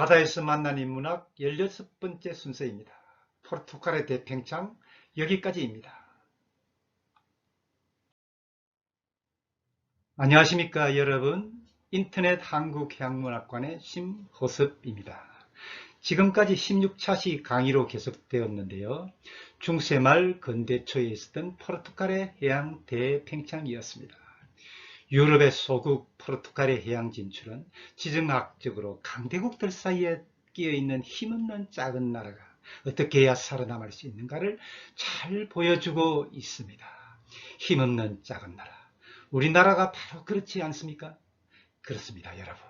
바다에서 만난 인문학 16번째 순서입니다. 포르투갈의 대팽창 여기까지입니다. 안녕하십니까 여러분, 인터넷 한국해양문학관의 심호섭입니다. 지금까지 16차시 강의로 계속되었는데요. 중세말 근대초에 있었던 포르투갈의 해양 대팽창이었습니다. 유럽의 소국 포르투갈의 해양 진출은 지정학적으로 강대국들 사이에 끼어있는 힘없는 작은 나라가 어떻게 해야 살아남을 수 있는가를 잘 보여주고 있습니다. 힘없는 작은 나라. 우리나라가 바로 그렇지 않습니까? 그렇습니다, 여러분.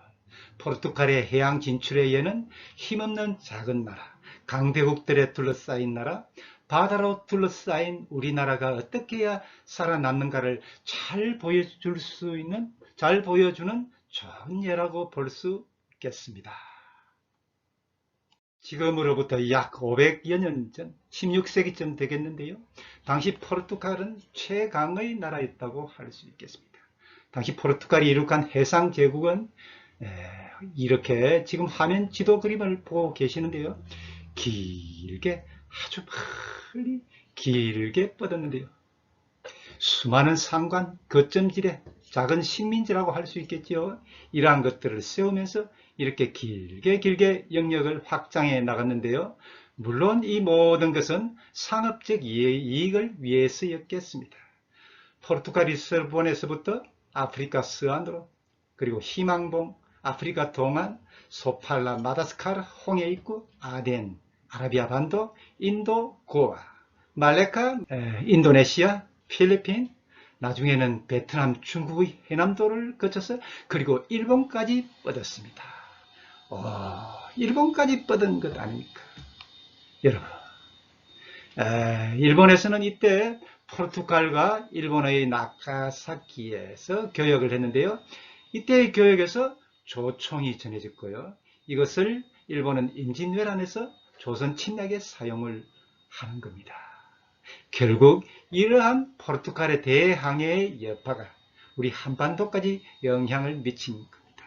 포르투갈의 해양 진출의 예는 힘없는 작은 나라, 강대국들에 둘러싸인 나라, 바다로 둘러싸인 우리나라가 어떻게 해야 살아남는가를 잘 보여주는 좋은 예라고 볼 수 있겠습니다. 지금으로부터 약 500여 년 전, 16세기쯤 되겠는데요. 당시 포르투갈은 최강의 나라였다고 할 수 있겠습니다. 당시 포르투갈이 이룩한 해상 제국은 이렇게 지금 화면 지도 그림을 보고 계시는데요. 길게, 아주 멀리 길게 뻗었는데요. 수많은 상관, 거점지대, 작은 식민지라고 할 수 있겠죠. 이러한 것들을 세우면서 이렇게 길게 영역을 확장해 나갔는데요. 물론 이 모든 것은 상업적 이익을 위해서였겠습니다. 포르투갈 리스본에서부터 아프리카 서안으로, 그리고 희망봉, 아프리카 동안, 소팔라, 마다스카르, 홍해 입구, 아덴, 아라비아 반도, 인도, 고아, 말레카, 인도네시아, 필리핀, 나중에는 베트남, 중국의 해남도를 거쳐서 그리고 일본까지 뻗었습니다. 일본까지 뻗은 것 아닙니까? 여러분, 일본에서는 이때 포르투갈과 일본의 나가사키에서 교역을 했는데요. 이때의 교역에서 조총이 전해졌고요. 이것을 일본은 임진왜란에서 조선 침략에 사용을 하는 겁니다. 결국 이러한 포르투갈의 대항해의 여파가 우리 한반도까지 영향을 미친 겁니다.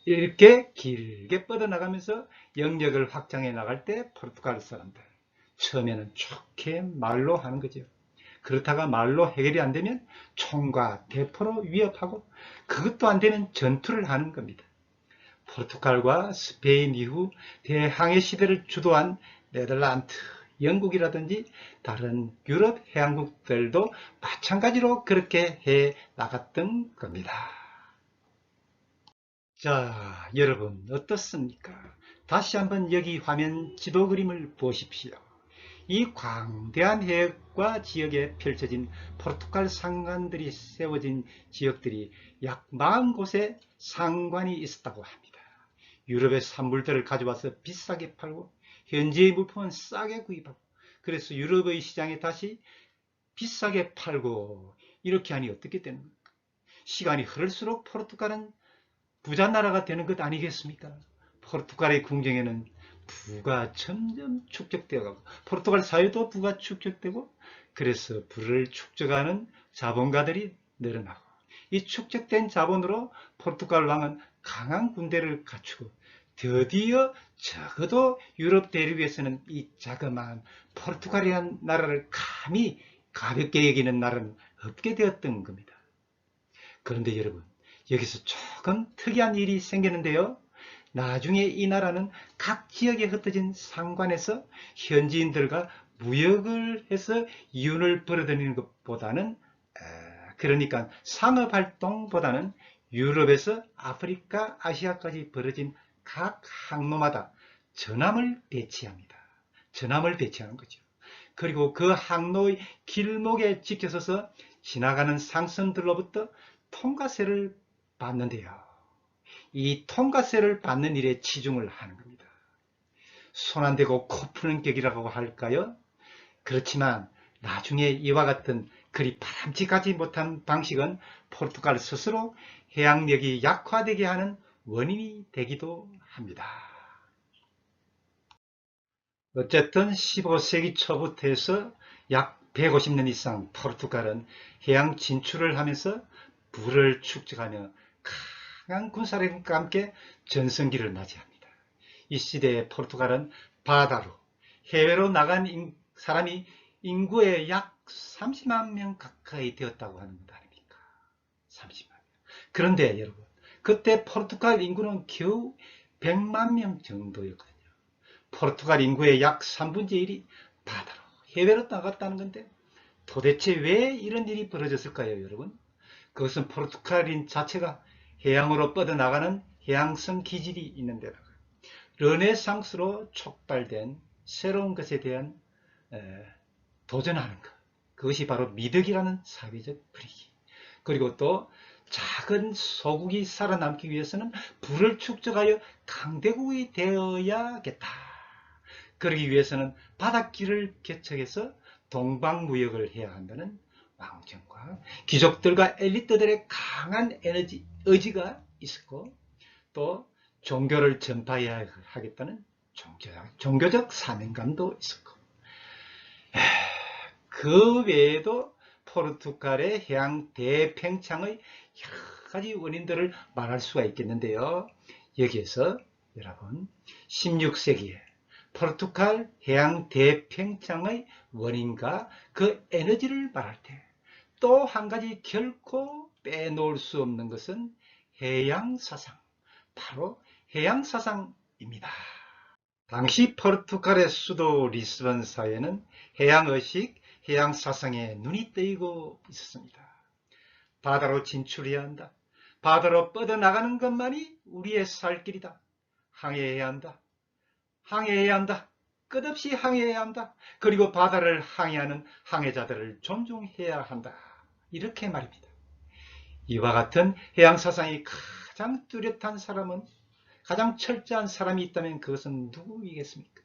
이렇게 길게 뻗어나가면서 영역을 확장해 나갈 때 포르투갈 사람들 처음에는 좋게 말로 하는 거죠. 그렇다가 말로 해결이 안 되면 총과 대포로 위협하고, 그것도 안 되면 전투를 하는 겁니다. 포르투갈과 스페인 이후 대항해 시대를 주도한 네덜란드, 영국이라든지 다른 유럽 해양국들도 마찬가지로 그렇게 해 나갔던 겁니다. 자, 여러분 어떻습니까? 다시 한번 여기 화면 지도 그림을 보십시오. 이 광대한 해역과 지역에 펼쳐진 포르투갈 상관들이 세워진 지역들이 약 40곳에 상관이 있었다고 합니다. 유럽의 산물들을 가져와서 비싸게 팔고 현지의 물품은 싸게 구입하고, 그래서 유럽의 시장에 다시 비싸게 팔고, 이렇게 하니 어떻게 되는 겁니까? 시간이 흐를수록 포르투갈은 부자 나라가 되는 것 아니겠습니까? 포르투갈의 궁정에는 부가 점점 축적되어 가고, 포르투갈 사회도 부가 축적되고, 그래서 부를 축적하는 자본가들이 늘어나고, 이 축적된 자본으로 포르투갈 왕은 강한 군대를 갖추고, 드디어 적어도 유럽 대륙에서는 이 자그마한 포르투갈이라는 나라를 감히 가볍게 여기는 나라는 없게 되었던 겁니다. 그런데 여러분, 여기서 조금 특이한 일이 생겼는데요. 나중에 이 나라는 각 지역에 흩어진 상관에서 현지인들과 무역을 해서 이윤을 벌어들이는 것보다는, 그러니까 상업활동보다는 유럽에서 아프리카, 아시아까지 벌어진 각 항로마다 전함을 배치합니다. 전함을 배치하는 거죠. 그리고 그 항로의 길목에 지켜서서 지나가는 상선들로부터 통과세를 받는데요. 이 통과세를 받는 일에 치중을 하는 겁니다. 손 안 대고 코 푸는 격이라고 할까요? 그렇지만 나중에 이와 같은 그리 바람직하지 못한 방식은 포르투갈 스스로 해양력이 약화되게 하는 원인이 되기도 합니다. 어쨌든 15세기 초부터 해서 약 150년 이상 포르투갈은 해양 진출을 하면서 부를 축적하며 강한 군사력과 함께 전성기를 맞이합니다. 이 시대의 포르투갈은 바다로 해외로 나간 사람이 인구의 약 30만 명 가까이 되었다고 하는 것 아닙니까? 30만 명. 그런데 여러분, 그때 포르투갈 인구는 겨우 100만 명 정도였거든요. 포르투갈 인구의 약 3분의 1이 바다로 해외로 나갔다는 건데, 도대체 왜 이런 일이 벌어졌을까요, 여러분? 그것은 포르투갈인 자체가 해양으로 뻗어나가는 해양성 기질이 있는데다가 르네상스로 촉발된 새로운 것에 대한 도전하는 것, 그것이 바로 미덕이라는 사회적 분위기, 그리고 또 작은 소국이 살아남기 위해서는 부를 축적하여 강대국이 되어야겠다. 그러기 위해서는 바닷길을 개척해서 동방무역을 해야 한다는 왕정과 귀족들과 엘리트들의 강한 의지가 있었고, 또 종교를 전파해야 하겠다는 종교적 사명감도 있었고, 그 외에도 포르투갈의 해양 대팽창의 여러 가지 원인들을 말할 수가 있겠는데요. 여기에서 여러분 16세기에 포르투갈 해양 대팽창의 원인과 그 에너지를 말할 때 또 한 가지 결코 빼놓을 수 없는 것은 해양사상, 바로 해양사상입니다. 당시 포르투갈의 수도 리스본 사회는 해양의식, 해양사상에 눈이 뜨이고 있었습니다. 바다로 진출해야 한다. 바다로 뻗어나가는 것만이 우리의 살 길이다. 항해해야 한다. 항해해야 한다. 끝없이 항해해야 한다. 그리고 바다를 항해하는 항해자들을 존중해야 한다. 이렇게 말입니다. 이와 같은 해양사상이 가장 뚜렷한 사람은, 가장 철저한 사람이 있다면 그것은 누구이겠습니까?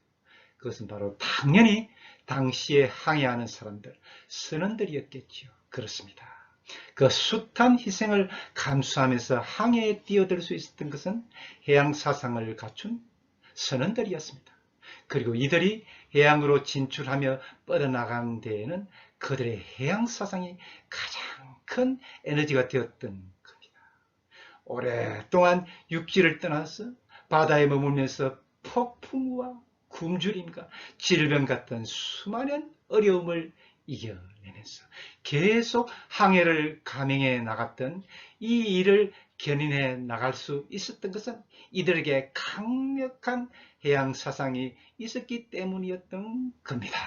그것은 바로 당연히 당시에 항해하는 사람들, 선원들이었겠지요. 그렇습니다. 그 숱한 희생을 감수하면서 항해에 뛰어들 수 있었던 것은 해양사상을 갖춘 선원들이었습니다. 그리고 이들이 해양으로 진출하며 뻗어나간 데에는 그들의 해양사상이 가장 큰 에너지가 되었던 겁니다. 오랫동안 육지를 떠나서 바다에 머물면서 폭풍우와 굶주림과 질병 같은 수많은 어려움을 이겨내면서 계속 항해를 감행해 나갔던 이 일을 견인해 나갈 수 있었던 것은 이들에게 강력한 해양 사상이 있었기 때문이었던 겁니다.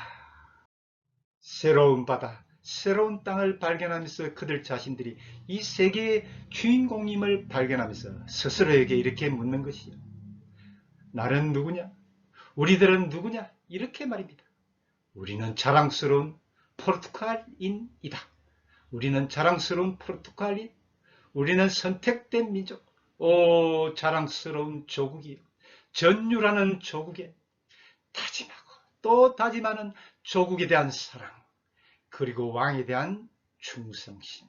새로운 바다, 새로운 땅을 발견하면서 그들 자신들이 이 세계의 주인공임을 발견하면서 스스로에게 이렇게 묻는 것이죠. 나는 누구냐? 우리들은 누구냐? 이렇게 말입니다. 우리는 자랑스러운 포르투갈인이다. 우리는 자랑스러운 포르투갈인, 우리는 선택된 민족, 오 자랑스러운 조국이요. 전율하는 조국에 다짐하고 또 다짐하는 조국에 대한 사랑, 그리고 왕에 대한 충성심.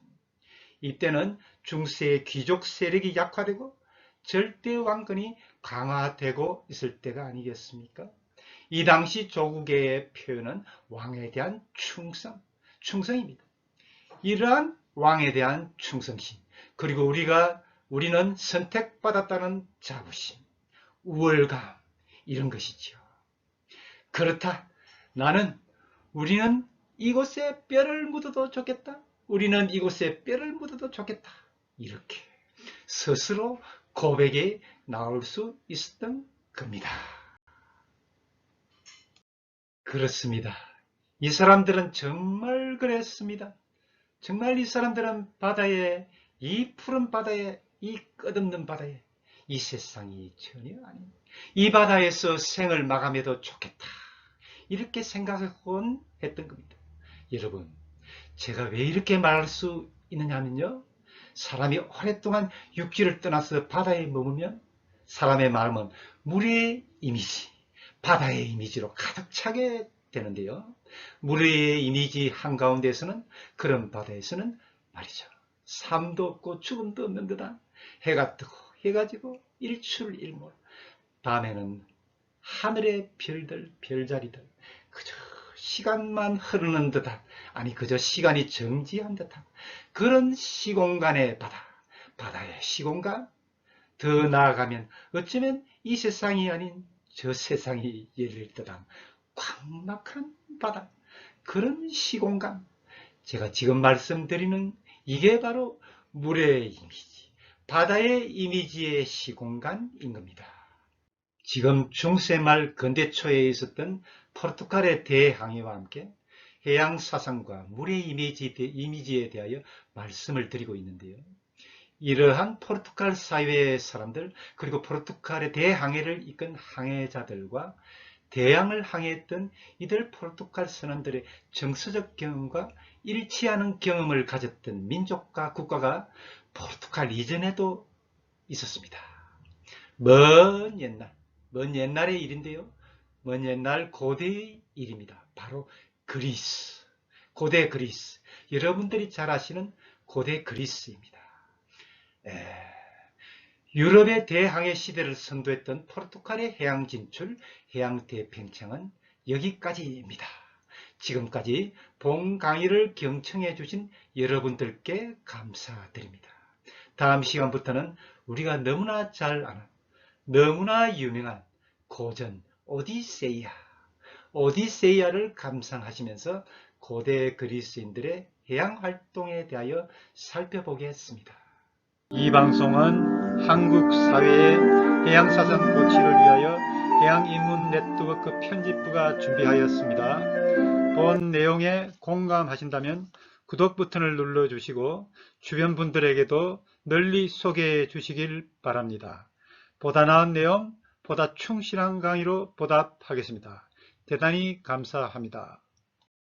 이때는 중세의 귀족 세력이 약화되고 절대 왕권이 강화되고 있을 때가 아니겠습니까? 이 당시 조국의 표현은 왕에 대한 충성입니다. 이러한 왕에 대한 충성심, 그리고 우리는 선택받았다는 자부심, 우월감, 이런 것이죠. 그렇다. 우리는 이곳에 뼈를 묻어도 좋겠다. 우리는 이곳에 뼈를 묻어도 좋겠다. 이렇게 스스로 고백에 나올 수 있었던 겁니다. 그렇습니다. 이 사람들은 정말 그랬습니다. 정말 이 사람들은 이 푸른 바다에, 이 끝없는 바다에 이 세상이 전혀 아닌 이 바다에서 생을 마감해도 좋겠다. 이렇게 생각하곤 했던 겁니다. 여러분, 제가 왜 이렇게 말할 수 있느냐 하면요. 사람이 오랫동안 육지를 떠나서 바다에 머물면 사람의 마음은 물의 이미지, 바다의 이미지로 가득 차게 되는데요. 물의 이미지 한가운데에서는, 그런 바다에서는 말이죠, 삶도 없고 죽음도 없는 듯한 해가 뜨고 해가 지고 일출일몰, 밤에는 하늘의 별들, 별자리들, 그저 시간만 흐르는 듯한, 아니 그저 시간이 정지한 듯한 그런 시공간의 바다의 시공간, 더 나아가면 어쩌면 이 세상이 아닌 저 세상이 열릴 듯한 광막한 바다, 그런 시공간, 제가 지금 말씀드리는 이게 바로 물의 이미지, 바다의 이미지의 시공간인 겁니다. 지금 중세 말 근대 초에 있었던 포르투갈의 대항해와 함께 해양 사상과 물의 이미지에 대하여 말씀을 드리고 있는데요. 이러한 포르투갈 사회의 사람들, 그리고 포르투갈의 대항해를 이끈 항해자들과 대양을 항해했던 이들 포르투갈 선원들의 정서적 경험과 일치하는 경험을 가졌던 민족과 국가가 포르투갈 이전에도 있었습니다. 먼 옛날의 일인데요. 먼 옛날 고대의 일입니다. 바로 그리스, 고대 그리스. 여러분들이 잘 아시는 고대 그리스입니다. 유럽의 대항해 시대를 선도했던 포르투갈의 해양 진출, 해양 대팽창은 여기까지입니다. 지금까지 본 강의를 경청해 주신 여러분들께 감사드립니다. 다음 시간부터는 우리가 너무나 잘 아는, 너무나 유명한 고전 오디세이아를 감상하시면서 고대 그리스인들의 해양 활동에 대하여 살펴보겠습니다. 이 방송은 한국 사회의 해양사상 고취를 위하여 해양인문네트워크 편집부가 준비하였습니다. 본 내용에 공감하신다면 구독 버튼을 눌러주시고 주변 분들에게도 널리 소개해 주시길 바랍니다. 보다 나은 내용, 보다 충실한 강의로 보답하겠습니다. 대단히 감사합니다.